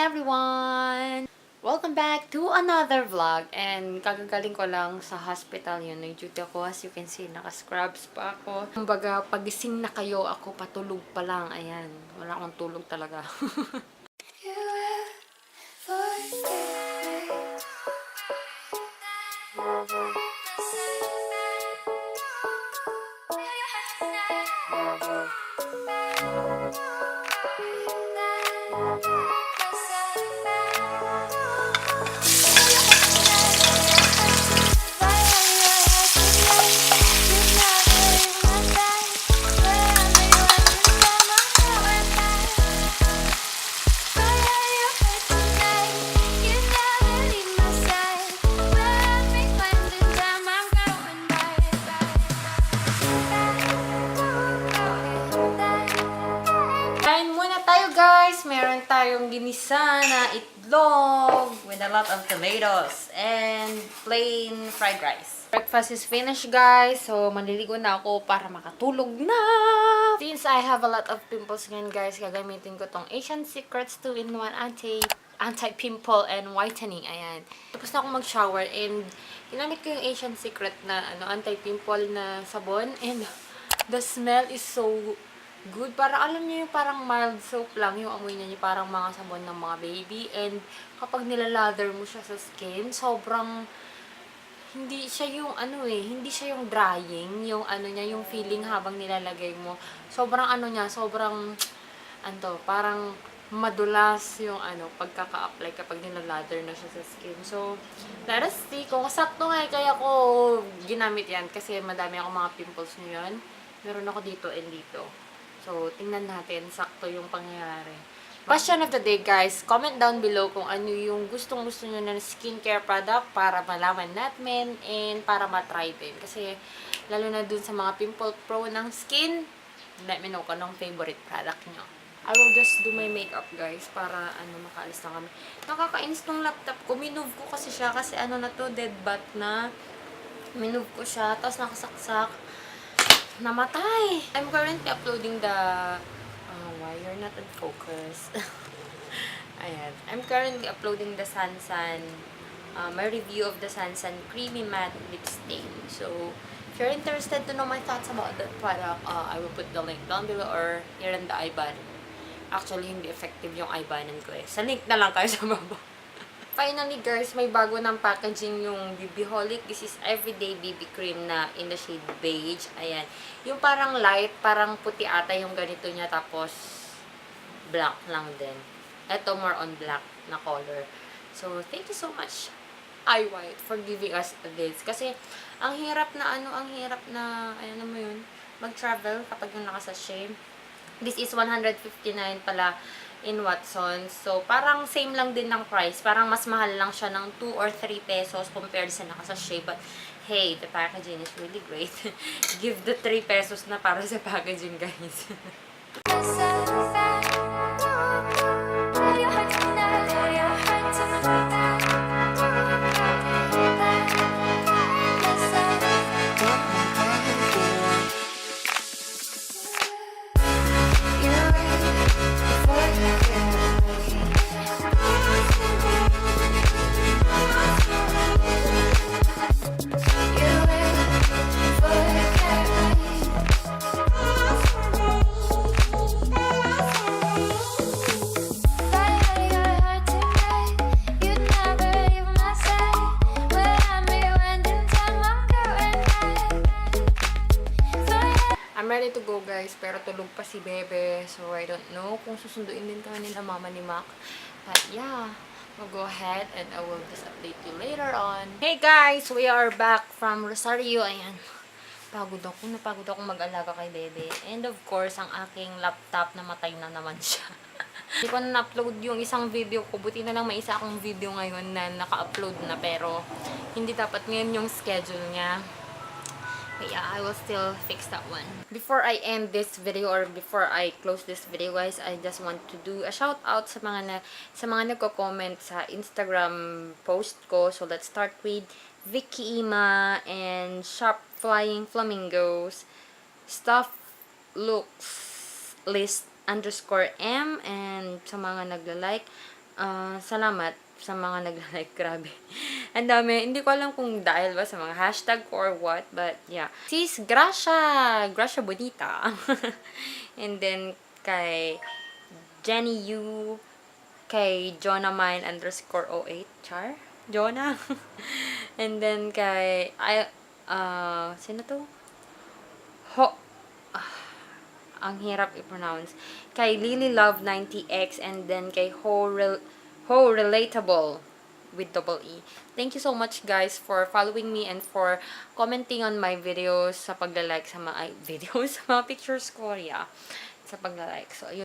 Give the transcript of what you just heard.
everyone! Welcome back to another vlog. And kagagaling ko lang sa hospital yun. Nag-duty ako. As you can see, naka-scrubs pa ako. Kumbaga, pagising na kayo, ako patulog pa lang. Ayan. Wala akong tulog talaga. Meron tayong ginisa na itlog with a lot of tomatoes and plain fried rice. Breakfast is finished, guys. So, maliligo na ako para makatulog na. Since I have a lot of pimples ngayon, guys, gagamitin ko tong Asian Secrets 2-in-1 anti-pimple and whitening. Ayan. Tapos na ako mag-shower and ginamit ko yung Asian Secret na anti-pimple na sabon and the smell is so good. Parang alam niyo yung parang mild soap lang yung amoy niya, parang mga sabon ng mga baby. And kapag nilalather mo siya sa skin, sobrang hindi siya yung hindi siya yung drying, yung niya, yung feeling habang nilalagay mo. Sobrang niya, sobrang parang madulas yung pagkaka-apply kapag nilalather na siya sa skin. So, let us see kung sakto nga kaya ko ginamit yan kasi madami akong mga pimples ngayon. Meron ako dito and dito. So, tingnan natin, sakto yung pangyayari. Question of the day, guys. Comment down below kung ano yung gustong-gusto nyo na skincare product para malaman natin and para matry din. Kasi, lalo na dun sa mga pimple pro ng skin, let me know kung anong favorite product nyo. I will just do my makeup, guys, para makaalis na kami. Nakakainis tong laptop ko. Minove ko kasi siya kasi na to, dead bat na. Minove ko siya, tapos nakasaksak. Namatay! I'm currently uploading the... why you're not in focus? Ayan. I'm currently uploading the Sison, my review of the Sison Creamy Matte Lipstick. So, if you're interested to know my thoughts about that product, I will put the link down below or here in the i-button. Actually, hindi effective yung i-button ko eh. Sa link na lang kayo sa baba. Finally, guys, may bago ng packaging yung BBholic. This is everyday BB cream na in the shade beige. Ayan. Yung parang light, parang puti ata yung ganito niya. Tapos, black lang din. Ito more on black na color. So, thank you so much, iWhite, for giving us this. Kasi, ang hirap na ayan mo yun, mag-travel kapag yung nakasashay. This is 159 pala in Watsons. So, parang same lang din ng price. Parang mas mahal lang siya ng 2 or 3 pesos compared sa nakasashay. But, hey, the packaging is really great. Give the 3 pesos na para sa packaging, guys. I'm ready to go, guys, pero tulog pa si Bebe, so I don't know kung susunduin din kami nila mama ni Mac. But yeah, we'll go ahead and I will just update you later on. Hey guys, we are back from Rosario. Ayan, napagod ako mag-alaga kay Bebe. And of course, ang aking laptop namatay na naman siya. Hindi ko na upload yung isang video ko. Buti na lang may isa akong video ngayon na naka-upload na, pero hindi dapat ngayon yung schedule niya. But yeah, I will still fix that one. Before I end this video or before I close this video, guys, I just want to do a shout out sa mga nagko-comment sa Instagram post ko. So let's start with Vicky Ima and Sharp Flying Flamingos, Stuff Looks List _M, and sa mga nagla-like, Salamat sa mga nagla-like. Grabe. Ang dami. Hindi ko alam kung dahil ba sa mga hashtag ko or what. But, yeah. Sis, Gracia! Gracia Bonita. And then, kay Jenny Yu. Kay Jonah_mine_08. Char? Jonah. And then, kay... sino to? Ang hirap i-pronounce. Kay LilyLove90X and then kay Relatable with double E. Thank you so much guys for following me and for commenting on my videos sa pagla-like sa mga videos, sa mga pictures ko, yeah. Sa pagla-like. So, ayun.